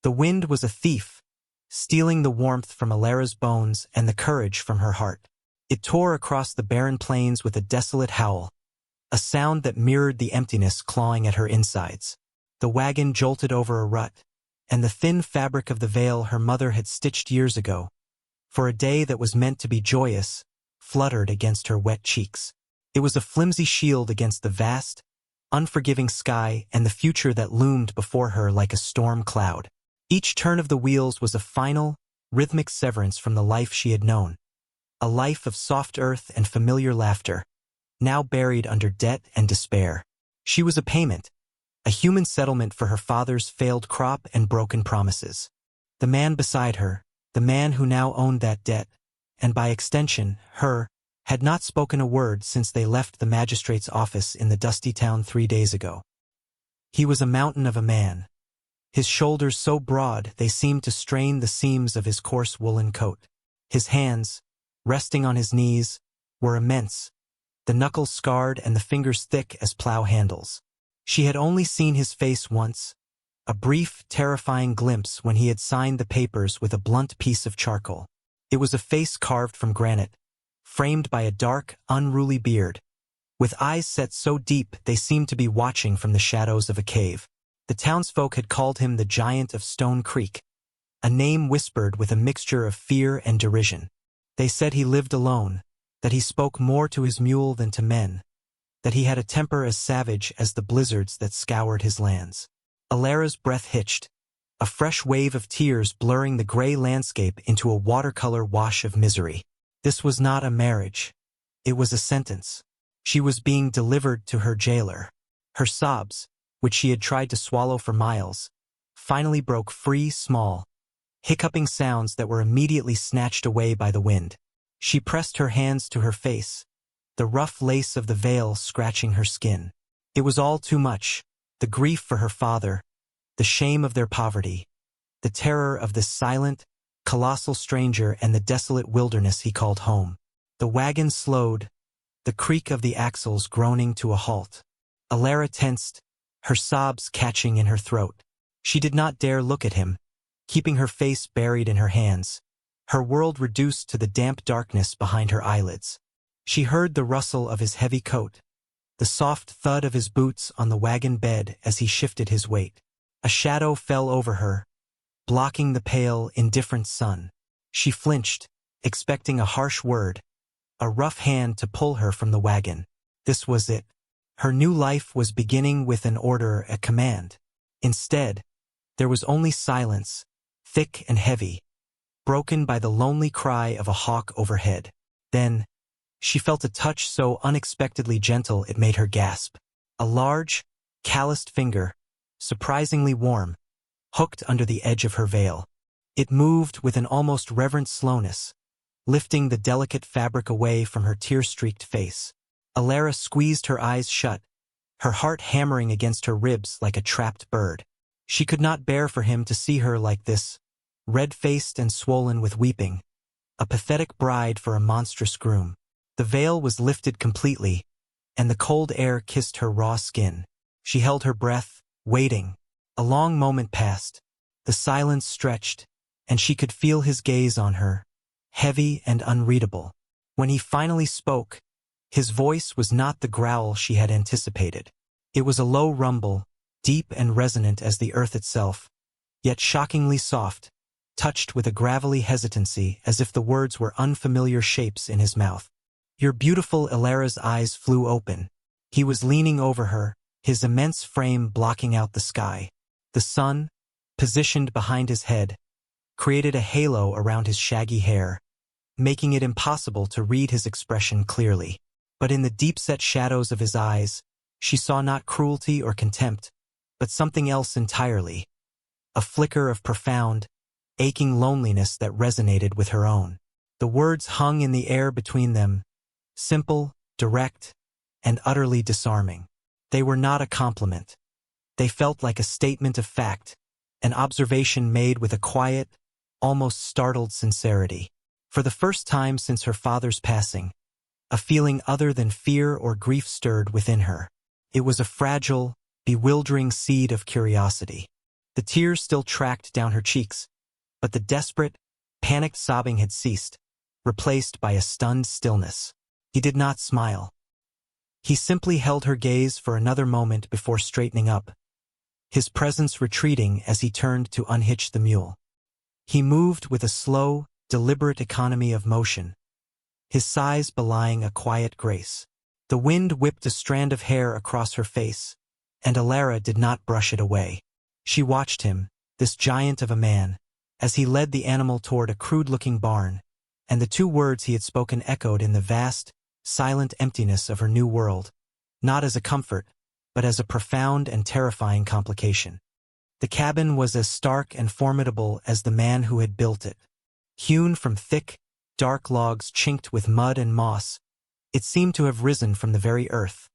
The wind was a thief, stealing the warmth from Alara's bones and the courage from her heart. It tore across the barren plains with a desolate howl, a sound that mirrored the emptiness clawing at her insides. The wagon jolted over a rut, and the thin fabric of the veil her mother had stitched years ago, for a day that was meant to be joyous, fluttered against her wet cheeks. It was a flimsy shield against the vast, unforgiving sky and the future that loomed before her like a storm cloud. Each turn of the wheels was a final, rhythmic severance from the life she had known, a life of soft earth and familiar laughter, now buried under debt and despair. She was a payment, a human settlement for her father's failed crop and broken promises. The man beside her, the man who now owned that debt, and by extension, her, had not spoken a word since they left the magistrate's office in the dusty town 3 days ago. He was a mountain of a man, his shoulders so broad they seemed to strain the seams of his coarse woolen coat. His hands, resting on his knees, were immense, the knuckles scarred and the fingers thick as plow handles. She had only seen his face once, a brief, terrifying glimpse when he had signed the papers with a blunt piece of charcoal. It was a face carved from granite, framed by a dark, unruly beard, with eyes set so deep they seemed to be watching from the shadows of a cave. The townsfolk had called him the Giant of Stone Creek, a name whispered with a mixture of fear and derision. They said he lived alone, that he spoke more to his mule than to men, that he had a temper as savage as the blizzards that scoured his lands. Alara's breath hitched, a fresh wave of tears blurring the gray landscape into a watercolor wash of misery. This was not a marriage. It was a sentence. She was being delivered to her jailer. Her sobs, which she had tried to swallow for miles, finally broke free, small, hiccuping sounds that were immediately snatched away by the wind. She pressed her hands to her face, the rough lace of the veil scratching her skin. It was all too much, the grief for her father, the shame of their poverty, the terror of this silent, colossal stranger and the desolate wilderness he called home. The wagon slowed, the creak of the axles groaning to a halt. Alara tensed, her sobs catching in her throat. She did not dare look at him, keeping her face buried in her hands, her world reduced to the damp darkness behind her eyelids. She heard the rustle of his heavy coat, the soft thud of his boots on the wagon bed as he shifted his weight. A shadow fell over her, blocking the pale, indifferent sun. She flinched, expecting a harsh word, a rough hand to pull her from the wagon. This was it. Her new life was beginning with an order, a command. Instead, there was only silence, thick and heavy, broken by the lonely cry of a hawk overhead. Then, she felt a touch so unexpectedly gentle it made her gasp. A large, calloused finger, surprisingly warm, hooked under the edge of her veil. It moved with an almost reverent slowness, lifting the delicate fabric away from her tear-streaked face. Alara squeezed her eyes shut, her heart hammering against her ribs like a trapped bird. She could not bear for him to see her like this, red-faced and swollen with weeping, a pathetic bride for a monstrous groom. The veil was lifted completely, and the cold air kissed her raw skin. She held her breath, waiting. A long moment passed. The silence stretched, and she could feel his gaze on her, heavy and unreadable. When he finally spoke, his voice was not the growl she had anticipated. It was a low rumble, deep and resonant as the earth itself, yet shockingly soft, touched with a gravelly hesitancy as if the words were unfamiliar shapes in his mouth. "You're beautiful." Alara's eyes flew open. He was leaning over her, his immense frame blocking out the sky. The sun, positioned behind his head, created a halo around his shaggy hair, making it impossible to read his expression clearly. But in the deep-set shadows of his eyes, she saw not cruelty or contempt, but something else entirely, a flicker of profound, aching loneliness that resonated with her own. The words hung in the air between them, simple, direct, and utterly disarming. They were not a compliment. They felt like a statement of fact, an observation made with a quiet, almost startled sincerity. For the first time since her father's passing, a feeling other than fear or grief stirred within her. It was a fragile, bewildering seed of curiosity. The tears still tracked down her cheeks, but the desperate, panicked sobbing had ceased, replaced by a stunned stillness. He did not smile. He simply held her gaze for another moment before straightening up, his presence retreating as he turned to unhitch the mule. He moved with a slow, deliberate economy of motion, his sighs belying a quiet grace. The wind whipped a strand of hair across her face, and Alara did not brush it away. She watched him, this giant of a man, as he led the animal toward a crude-looking barn, and the two words he had spoken echoed in the vast, silent emptiness of her new world, not as a comfort, but as a profound and terrifying complication. The cabin was as stark and formidable as the man who had built it. Hewn from thick, dark logs chinked with mud and moss, it seemed to have risen from the very earth,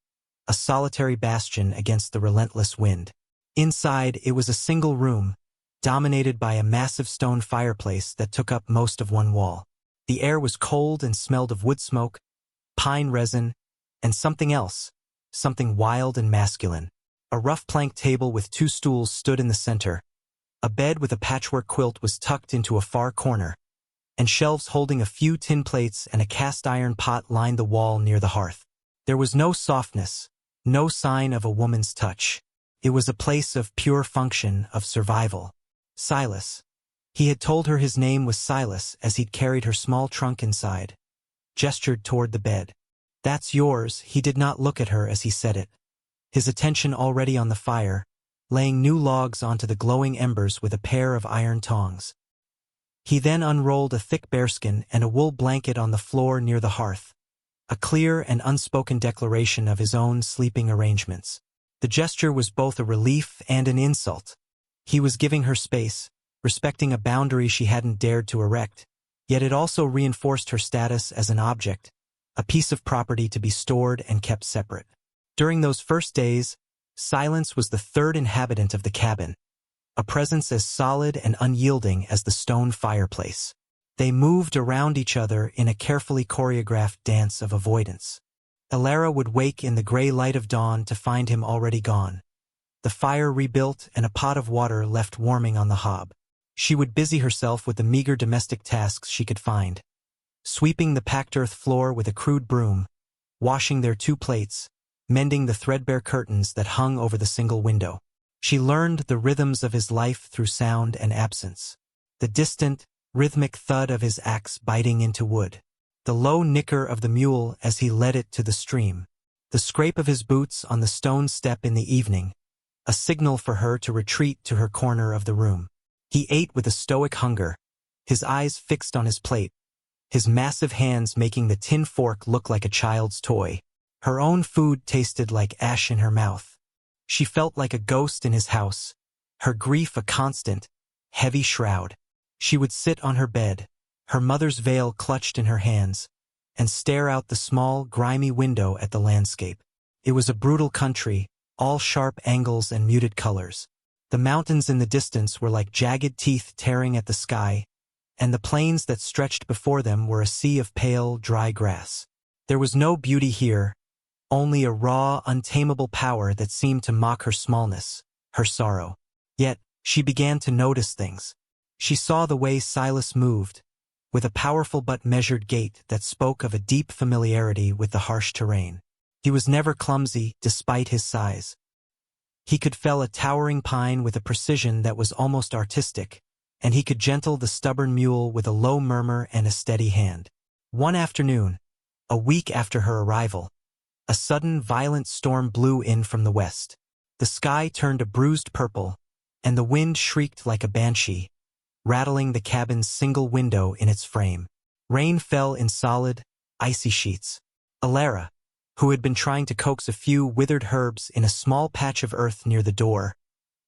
a solitary bastion against the relentless wind. Inside, it was a single room, dominated by a massive stone fireplace that took up most of one wall. The air was cold and smelled of wood smoke, pine resin, and something else, something wild and masculine. A rough plank table with two stools stood in the center. A bed with a patchwork quilt was tucked into a far corner, and shelves holding a few tin plates and a cast-iron pot lined the wall near the hearth. There was no softness, no sign of a woman's touch. It was a place of pure function, of survival. Silas. He had told her his name was Silas as he'd carried her small trunk inside, gestured toward the bed. "That's yours." He did not look at her as he said it, his attention already on the fire, laying new logs onto the glowing embers with a pair of iron tongs. He then unrolled a thick bearskin and a wool blanket on the floor near the hearth, a clear and unspoken declaration of his own sleeping arrangements. The gesture was both a relief and an insult. He was giving her space, respecting a boundary she hadn't dared to erect, yet it also reinforced her status as an object, a piece of property to be stored and kept separate. During those first days, Silence was the third inhabitant of the cabin, a presence as solid and unyielding as the stone fireplace. They moved around each other in a carefully choreographed dance of avoidance. Alara would wake in the gray light of dawn to find him already gone, the fire rebuilt and a pot of water left warming on the hob. She would busy herself with the meager domestic tasks she could find, sweeping the packed earth floor with a crude broom, washing their two plates, mending the threadbare curtains that hung over the single window. She learned the rhythms of his life through sound and absence. The distant, rhythmic thud of his axe biting into wood, the low nicker of the mule as he led it to the stream, the scrape of his boots on the stone step in the evening, a signal for her to retreat to her corner of the room. He ate with a stoic hunger, his eyes fixed on his plate, his massive hands making the tin fork look like a child's toy. Her own food tasted like ash in her mouth. She felt like a ghost in his house, her grief a constant, heavy shroud. She would sit on her bed, her mother's veil clutched in her hands, and stare out the small, grimy window at the landscape. It was a brutal country, all sharp angles and muted colors. The mountains in the distance were like jagged teeth tearing at the sky, and the plains that stretched before them were a sea of pale, dry grass. There was no beauty here, only a raw, untamable power that seemed to mock her smallness, her sorrow. Yet, she began to notice things. She saw the way Silas moved, with a powerful but measured gait that spoke of a deep familiarity with the harsh terrain. He was never clumsy, despite his size. He could fell a towering pine with a precision that was almost artistic, and he could gentle the stubborn mule with a low murmur and a steady hand. One afternoon, a week after her arrival, a sudden violent storm blew in from the west. The sky turned a bruised purple, and the wind shrieked like a banshee, rattling the cabin's single window in its frame. Rain fell in solid, icy sheets. Alara, who had been trying to coax a few withered herbs in a small patch of earth near the door,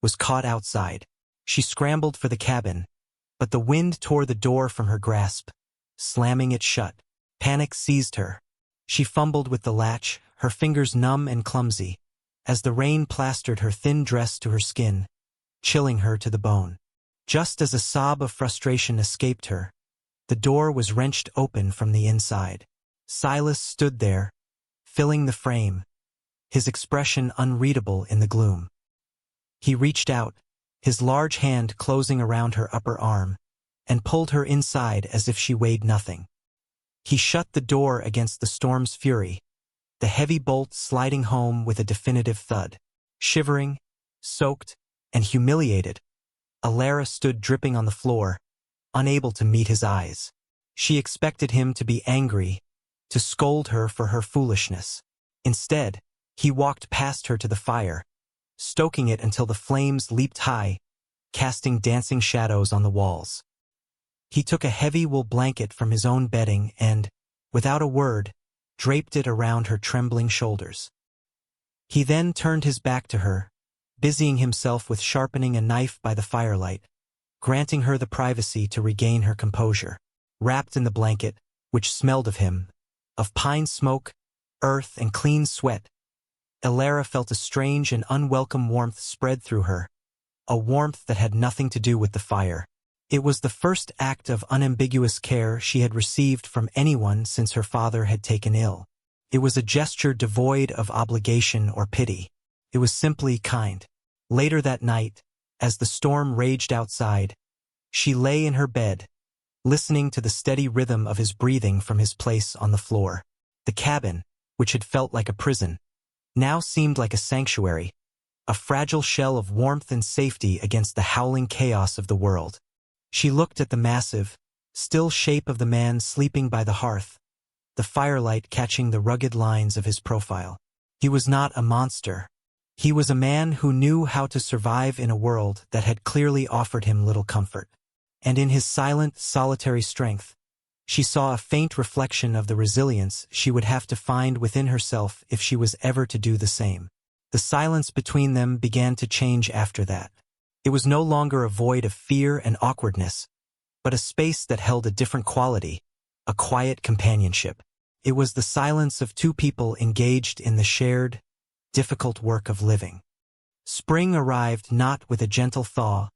was caught outside. She scrambled for the cabin, but the wind tore the door from her grasp, slamming it shut. Panic seized her. She fumbled with the latch, her fingers numb and clumsy, as the rain plastered her thin dress to her skin, chilling her to the bone. Just as a sob of frustration escaped her, the door was wrenched open from the inside. Silas stood there, filling the frame, his expression unreadable in the gloom. He reached out, his large hand closing around her upper arm, and pulled her inside as if she weighed nothing. He shut the door against the storm's fury, the heavy bolt sliding home with a definitive thud. Shivering, soaked, and humiliated, Alara stood dripping on the floor, unable to meet his eyes. She expected him to be angry, to scold her for her foolishness. Instead, he walked past her to the fire, stoking it until the flames leaped high, casting dancing shadows on the walls. He took a heavy wool blanket from his own bedding and, without a word, draped it around her trembling shoulders. He then turned his back to her, busying himself with sharpening a knife by the firelight, granting her the privacy to regain her composure. Wrapped in the blanket, which smelled of him, of pine smoke, earth, and clean sweat, Alara felt a strange and unwelcome warmth spread through her, a warmth that had nothing to do with the fire. It was the first act of unambiguous care she had received from anyone since her father had taken ill. It was a gesture devoid of obligation or pity. It was simply kind. Later that night, as the storm raged outside, she lay in her bed, listening to the steady rhythm of his breathing from his place on the floor. The cabin, which had felt like a prison, now seemed like a sanctuary, a fragile shell of warmth and safety against the howling chaos of the world. She looked at the massive, still shape of the man sleeping by the hearth, the firelight catching the rugged lines of his profile. He was not a monster. He was a man who knew how to survive in a world that had clearly offered him little comfort. And in his silent, solitary strength, she saw a faint reflection of the resilience she would have to find within herself if she was ever to do the same. The silence between them began to change after that. It was no longer a void of fear and awkwardness, but a space that held a different quality, a quiet companionship. It was the silence of two people engaged in the shared, difficult work of living. Spring arrived not with a gentle thaw,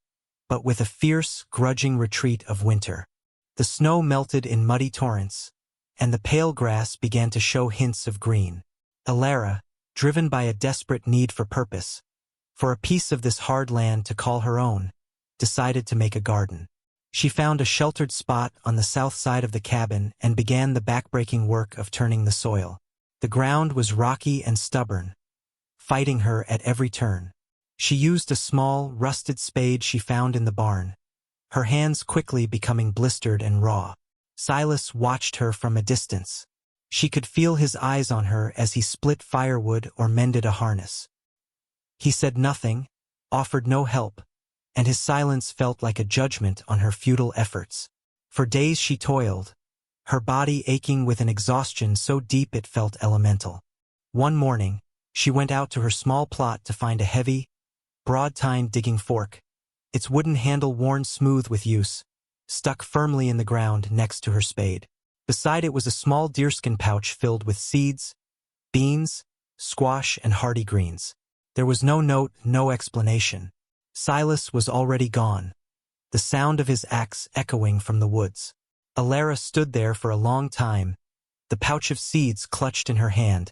but with a fierce, grudging retreat of winter. The snow melted in muddy torrents, and the pale grass began to show hints of green. Alara, driven by a desperate need for purpose, for a piece of this hard land to call her own, decided to make a garden. She found a sheltered spot on the south side of the cabin and began the backbreaking work of turning the soil. The ground was rocky and stubborn, fighting her at every turn. She used a small, rusted spade she found in the barn, her hands quickly becoming blistered and raw. Silas watched her from a distance. She could feel his eyes on her as he split firewood or mended a harness. He said nothing, offered no help, and his silence felt like a judgment on her futile efforts. For days she toiled, her body aching with an exhaustion so deep it felt elemental. One morning, she went out to her small plot to find a heavy, broad-tined digging fork, its wooden handle worn smooth with use, stuck firmly in the ground next to her spade. Beside it was a small deerskin pouch filled with seeds, beans, squash, and hardy greens. There was no note, no explanation. Silas was already gone, the sound of his axe echoing from the woods. Alara stood there for a long time, the pouch of seeds clutched in her hand,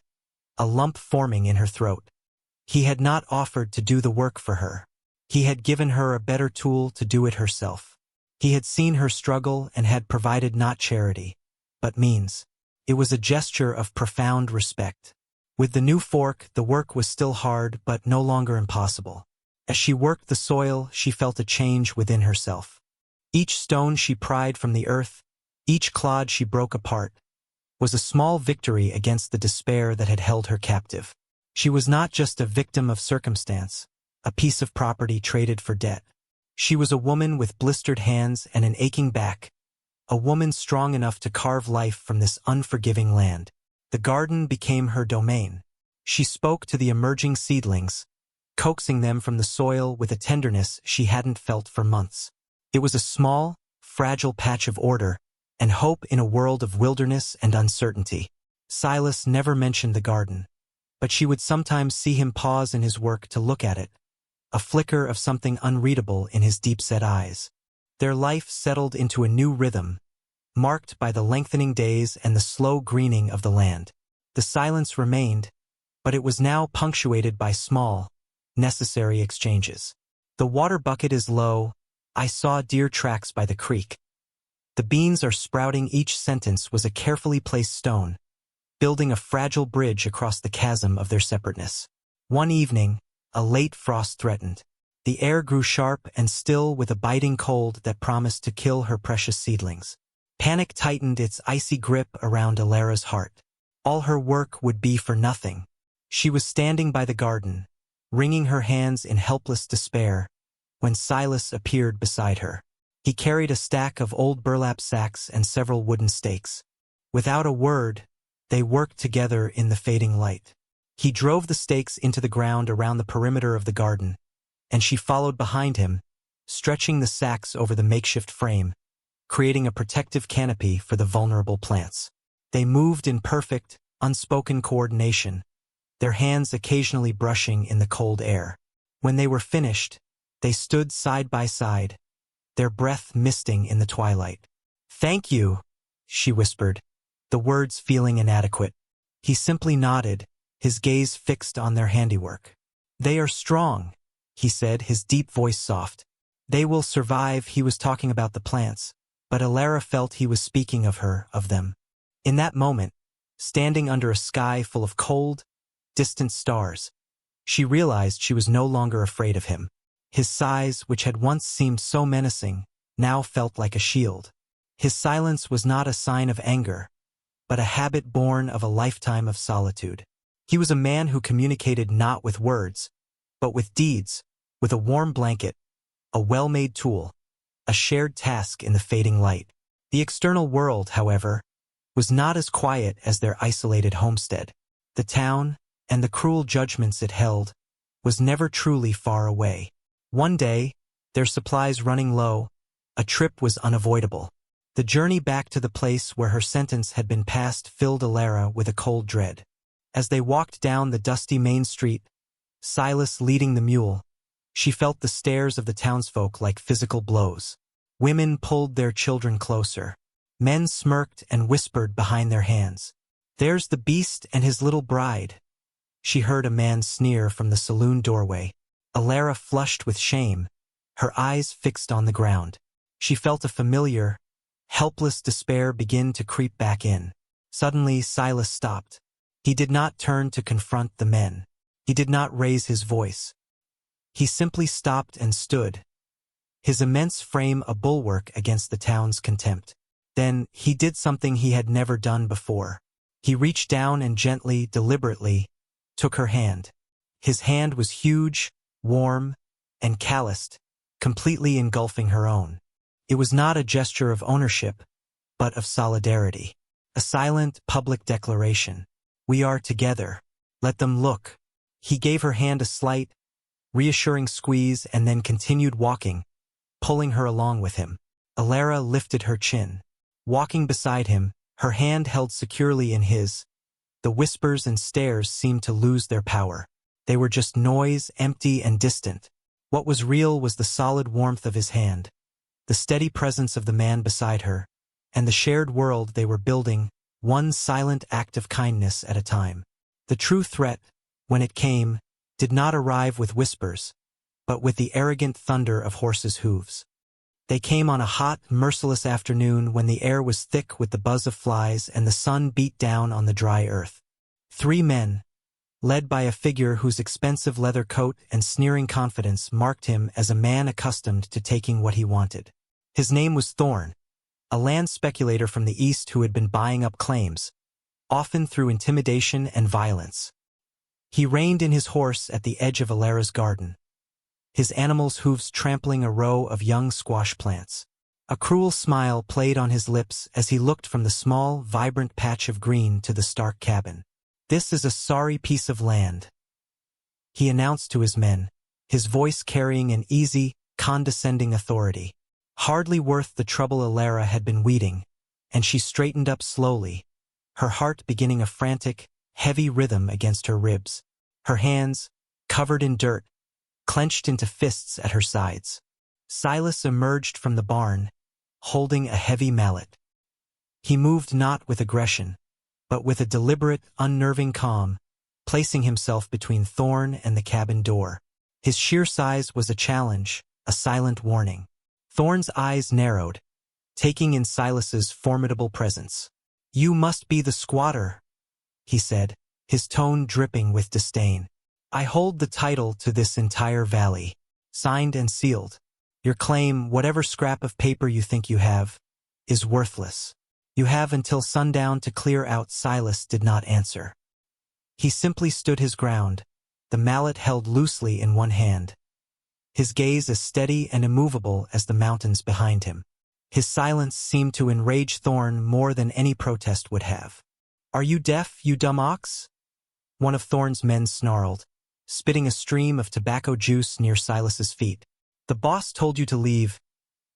a lump forming in her throat. He had not offered to do the work for her. He had given her a better tool to do it herself. He had seen her struggle and had provided not charity, but means. It was a gesture of profound respect. With the new fork, the work was still hard but no longer impossible. As she worked the soil, she felt a change within herself. Each stone she pried from the earth, each clod she broke apart, was a small victory against the despair that had held her captive. She was not just a victim of circumstance, a piece of property traded for debt. She was a woman with blistered hands and an aching back, a woman strong enough to carve life from this unforgiving land. The garden became her domain. She spoke to the emerging seedlings, coaxing them from the soil with a tenderness she hadn't felt for months. It was a small, fragile patch of order and hope in a world of wilderness and uncertainty. Silas never mentioned the garden, but she would sometimes see him pause in his work to look at it, a flicker of something unreadable in his deep-set eyes. Their life settled into a new rhythm, marked by the lengthening days and the slow greening of the land. The silence remained, but it was now punctuated by small, necessary exchanges. The water bucket is low. I saw deer tracks by the creek. The beans are sprouting. Each sentence was a carefully placed stone, building a fragile bridge across the chasm of their separateness. One evening, a late frost threatened. The air grew sharp and still with a biting cold that promised to kill her precious seedlings. Panic tightened its icy grip around Alara's heart. All her work would be for nothing. She was standing by the garden, wringing her hands in helpless despair, when Silas appeared beside her. He carried a stack of old burlap sacks and several wooden stakes. Without a word, they worked together in the fading light. He drove the stakes into the ground around the perimeter of the garden, and she followed behind him, stretching the sacks over the makeshift frame, creating a protective canopy for the vulnerable plants. They moved in perfect, unspoken coordination, their hands occasionally brushing in the cold air. When they were finished, they stood side by side, their breath misting in the twilight. "Thank you," she whispered, the words feeling inadequate. He simply nodded, his gaze fixed on their handiwork. "They are strong," he said, his deep voice soft. "They will survive." He was talking about the plants, but Alara felt he was speaking of her, of them. In that moment, standing under a sky full of cold, distant stars, she realized she was no longer afraid of him. His size, which had once seemed so menacing, now felt like a shield. His silence was not a sign of anger, but a habit born of a lifetime of solitude. He was a man who communicated not with words, but with deeds, with a warm blanket, a well-made tool, a shared task in the fading light. The external world, however, was not as quiet as their isolated homestead. The town, and the cruel judgments it held, was never truly far away. One day, their supplies running low, a trip was unavoidable. The journey back to the place where her sentence had been passed filled Alara with a cold dread. As they walked down the dusty main street, Silas leading the mule, she felt the stares of the townsfolk like physical blows. Women pulled their children closer. Men smirked and whispered behind their hands. "There's the beast and his little bride." She heard a man sneer from the saloon doorway. Alara flushed with shame, her eyes fixed on the ground. She felt a familiar, helpless despair begin to creep back in. Suddenly Silas stopped. He did not turn to confront the men. He did not raise his voice. He simply stopped and stood, his immense frame a bulwark against the town's contempt. Then he did something he had never done before. He reached down and gently, deliberately, took her hand. His hand was huge, warm, and calloused, completely engulfing her own. It was not a gesture of ownership, but of solidarity. A silent, public declaration. "We are together. Let them look." He gave her hand a slight, reassuring squeeze and then continued walking, pulling her along with him. Alara lifted her chin. Walking beside him, her hand held securely in his, the whispers and stares seemed to lose their power. They were just noise, empty and distant. What was real was the solid warmth of his hand, the steady presence of the man beside her, and the shared world they were building, one silent act of kindness at a time. The true threat, when it came, did not arrive with whispers, but with the arrogant thunder of horses' hooves. They came on a hot, merciless afternoon when the air was thick with the buzz of flies and the sun beat down on the dry earth. 3 men, led by a figure whose expensive leather coat and sneering confidence marked him as a man accustomed to taking what he wanted. His name was Thorn, a land speculator from the east who had been buying up claims, often through intimidation and violence. He reined in his horse at the edge of Alara's garden, his animal's hooves trampling a row of young squash plants. A cruel smile played on his lips as he looked from the small, vibrant patch of green to the stark cabin. "This is a sorry piece of land," he announced to his men, his voice carrying an easy, condescending authority. Hardly worth the trouble Alara had been weeding, and she straightened up slowly, her heart beginning a frantic, heavy rhythm against her ribs. Her hands, covered in dirt, clenched into fists at her sides. Silas emerged from the barn, holding a heavy mallet. He moved not with aggression, but with a deliberate, unnerving calm, placing himself between Thorn and the cabin door. His sheer size was a challenge, a silent warning. Thorn's eyes narrowed, taking in Silas's formidable presence. "You must be the squatter," he said, his tone dripping with disdain. "I hold the title to this entire valley, signed and sealed. Your claim, whatever scrap of paper you think you have, is worthless. You have until sundown to clear out." Silas did not answer. He simply stood his ground, the mallet held loosely in one hand, his gaze as steady and immovable as the mountains behind him. His silence seemed to enrage Thorn more than any protest would have. "Are you deaf, you dumb ox?" one of Thorn's men snarled, spitting a stream of tobacco juice near Silas's feet. "The boss told you to leave."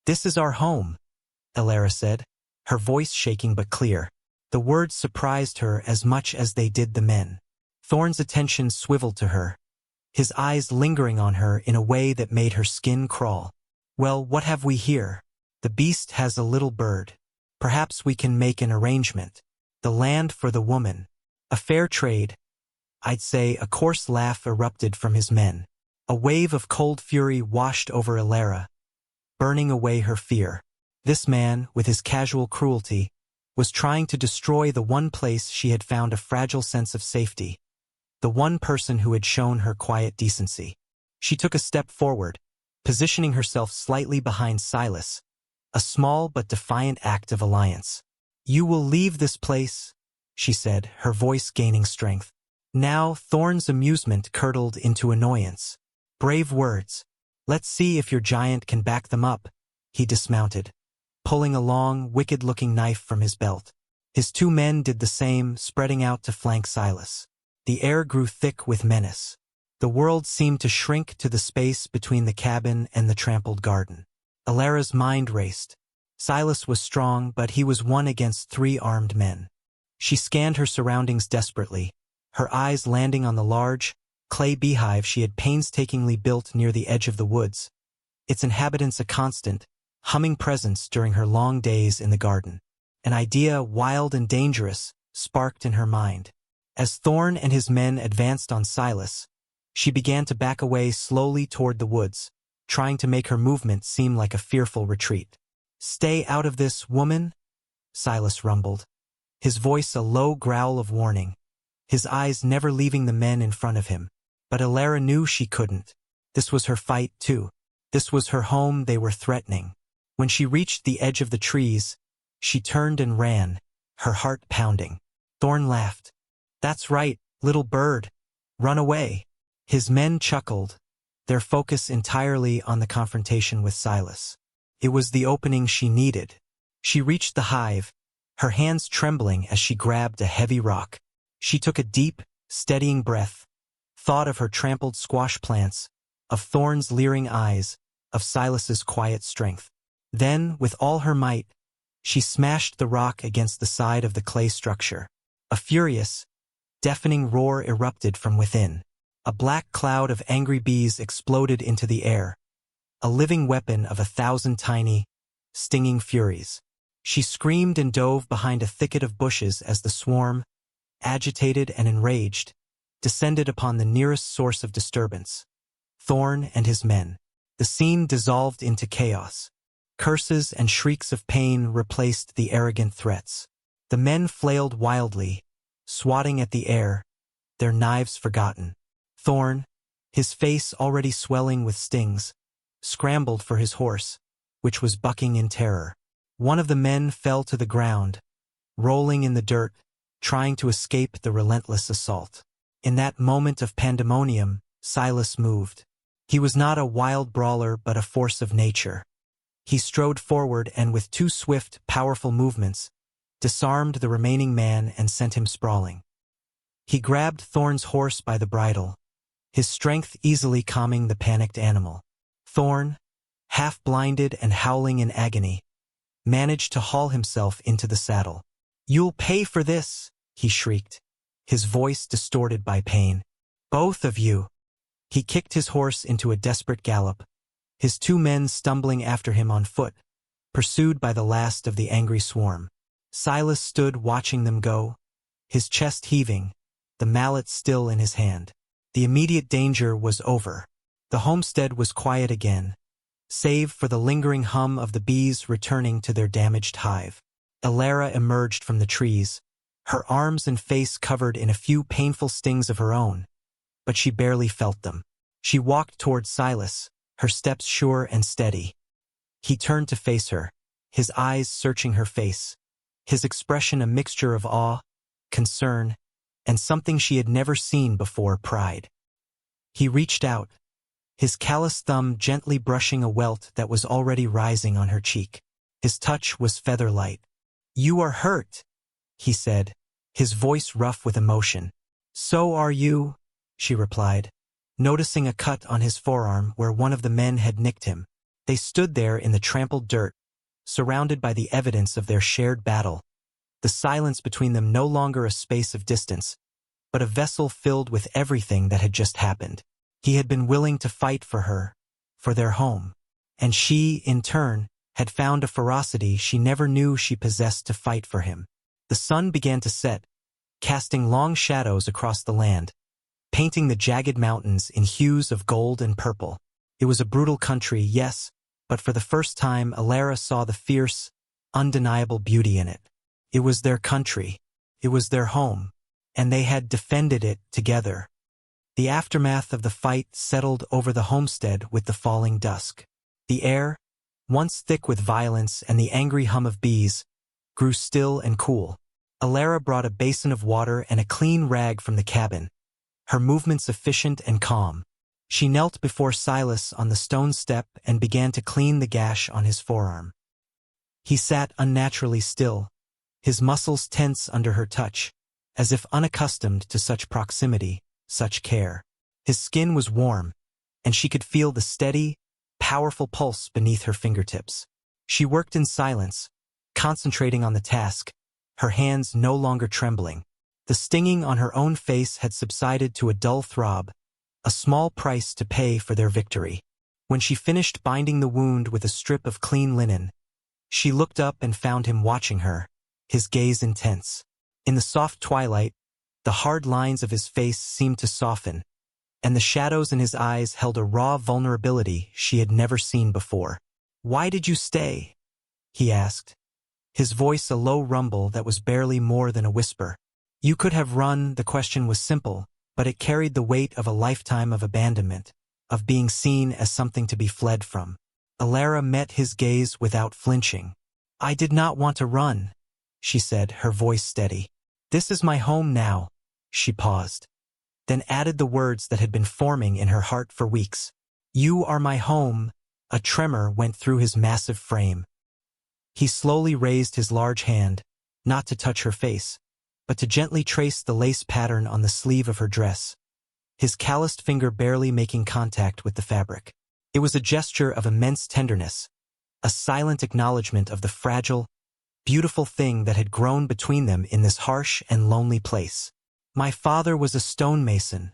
"This is our home," Alara said, her voice shaking but clear. The words surprised her as much as they did the men. Thorn's attention swiveled to her, his eyes lingering on her in a way that made her skin crawl. "Well, what have we here?" "The beast has a little bird. Perhaps we can make an arrangement. The land for the woman. A fair trade, I'd say." A coarse laugh erupted from his men. A wave of cold fury washed over Alara, burning away her fear. This man, with his casual cruelty, was trying to destroy the one place she had found a fragile sense of safety, the one person who had shown her quiet decency. She took a step forward, positioning herself slightly behind Silas, a small but defiant act of alliance. "You will leave this place," she said, her voice gaining strength. Now Thorn's amusement curdled into annoyance. "Brave words. Let's see if your giant can back them up." He dismounted, pulling a long, wicked-looking knife from his belt. His two men did the same, spreading out to flank Silas. The air grew thick with menace. The world seemed to shrink to the space between the cabin and the trampled garden. Alara's mind raced. Silas was strong, but he was one against 3 armed men. She scanned her surroundings desperately, her eyes landing on the large, clay beehive she had painstakingly built near the edge of the woods, its inhabitants a constant, humming presence during her long days in the garden. An idea, wild and dangerous, sparked in her mind. As Thorn and his men advanced on Silas, she began to back away slowly toward the woods, trying to make her movement seem like a fearful retreat. "Stay out of this, woman," Silas rumbled, his voice a low growl of warning, his eyes never leaving the men in front of him. But Alara knew she couldn't. This was her fight, too. This was her home they were threatening. When she reached the edge of the trees, she turned and ran, her heart pounding. Thorn laughed. "That's right, little bird. Run away." His men chuckled, their focus entirely on the confrontation with Silas. It was the opening she needed. She reached the hive, her hands trembling as she grabbed a heavy rock. She took a deep, steadying breath, thought of her trampled squash plants, of Thorn's leering eyes, of Silas's quiet strength. Then, with all her might, she smashed the rock against the side of the clay structure. A furious, deafening roar erupted from within. A black cloud of angry bees exploded into the air, a living weapon of 1,000 tiny, stinging furies. She screamed and dove behind a thicket of bushes as the swarm, agitated and enraged, descended upon the nearest source of disturbance, Thorn and his men. The scene dissolved into chaos. Curses and shrieks of pain replaced the arrogant threats. The men flailed wildly, swatting at the air, their knives forgotten. Thorn, his face already swelling with stings, scrambled for his horse, which was bucking in terror. One of the men fell to the ground, rolling in the dirt, trying to escape the relentless assault. In that moment of pandemonium, Silas moved. He was not a wild brawler but a force of nature. He strode forward and with 2 swift, powerful movements, disarmed the remaining man and sent him sprawling. He grabbed Thorn's horse by the bridle, his strength easily calming the panicked animal. Thorn, half-blinded and howling in agony, managed to haul himself into the saddle. "You'll pay for this," he shrieked, his voice distorted by pain. "Both of you." He kicked his horse into a desperate gallop, his 2 men stumbling after him on foot, pursued by the last of the angry swarm. Silas stood watching them go, his chest heaving, the mallet still in his hand. The immediate danger was over. The homestead was quiet again, save for the lingering hum of the bees returning to their damaged hive. Alara emerged from the trees, her arms and face covered in a few painful stings of her own, but she barely felt them. She walked toward Silas, her steps sure and steady. He turned to face her, his eyes searching her face, his expression a mixture of awe, concern, and something she had never seen before, pride. He reached out, his callous thumb gently brushing a welt that was already rising on her cheek. His touch was feather-light. "You are hurt," he said, his voice rough with emotion. "So are you," she replied, noticing a cut on his forearm where one of the men had nicked him. They stood there in the trampled dirt, surrounded by the evidence of their shared battle, the silence between them no longer a space of distance, but a vessel filled with everything that had just happened. He had been willing to fight for her, for their home, and she, in turn, had found a ferocity she never knew she possessed to fight for him. The sun began to set, casting long shadows across the land, painting the jagged mountains in hues of gold and purple. It was a brutal country, yes, but for the first time Alara saw the fierce, undeniable beauty in it. It was their country, it was their home, and they had defended it together. The aftermath of the fight settled over the homestead with the falling dusk. The air, once thick with violence and the angry hum of bees, grew still and cool. Alara brought a basin of water and a clean rag from the cabin, her movements efficient and calm. She knelt before Silas on the stone step and began to clean the gash on his forearm. He sat unnaturally still, his muscles tense under her touch, as if unaccustomed to such proximity, such care. His skin was warm, and she could feel the steady, powerful pulse beneath her fingertips. She worked in silence, concentrating on the task, her hands no longer trembling. The stinging on her own face had subsided to a dull throb, a small price to pay for their victory. When she finished binding the wound with a strip of clean linen, she looked up and found him watching her, his gaze intense. In the soft twilight, the hard lines of his face seemed to soften, and the shadows in his eyes held a raw vulnerability she had never seen before. "Why did you stay?" he asked, his voice a low rumble that was barely more than a whisper. "You could have run." The question was simple, but it carried the weight of a lifetime of abandonment, of being seen as something to be fled from. Alara met his gaze without flinching. "I did not want to run," she said, her voice steady. "This is my home now." She paused, then added the words that had been forming in her heart for weeks. "You are my home." A tremor went through his massive frame. He slowly raised his large hand, not to touch her face, but to gently trace the lace pattern on the sleeve of her dress, his calloused finger barely making contact with the fabric. It was a gesture of immense tenderness, a silent acknowledgement of the fragile, beautiful thing that had grown between them in this harsh and lonely place. "My father was a stonemason,"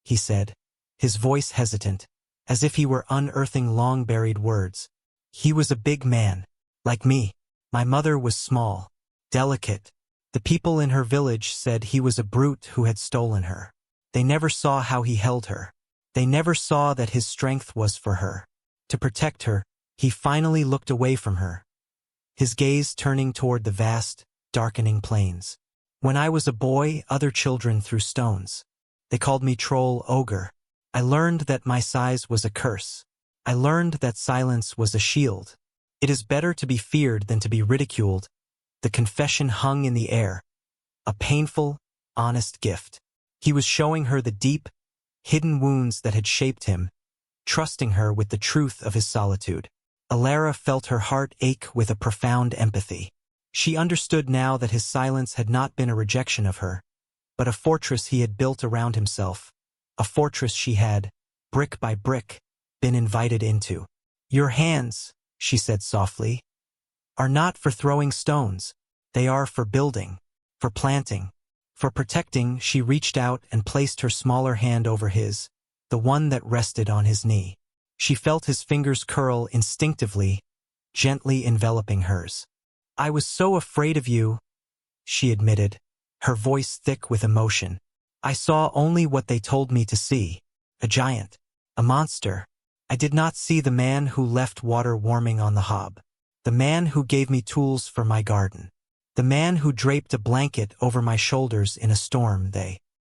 he said, his voice hesitant, as if he were unearthing long-buried words. "He was a big man, like me. My mother was small, delicate. The people in her village said he was a brute who had stolen her. They never saw how he held her. They never saw that his strength was for her. To protect her, he finally looked away from her, his gaze turning toward the vast, darkening plains. When I was a boy, other children threw stones. They called me troll, ogre. I learned that my size was a curse. I learned that silence was a shield. It is better to be feared than to be ridiculed." The confession hung in the air, a painful, honest gift. He was showing her the deep, hidden wounds that had shaped him, trusting her with the truth of his solitude. Alara felt her heart ache with a profound empathy. She understood now that his silence had not been a rejection of her, but a fortress he had built around himself, a fortress she had, brick by brick, been invited into. "Your hands," she said softly, "are not for throwing stones. They are for building, for planting, for protecting." She reached out and placed her smaller hand over his, the one that rested on his knee. She felt his fingers curl instinctively, gently enveloping hers. "I was so afraid of you," she admitted, her voice thick with emotion. "I saw only what they told me to see, a giant. A monster. I did not see the man who left water warming on the hob. The man who gave me tools for my garden. The man who draped a blanket over my shoulders in a storm. They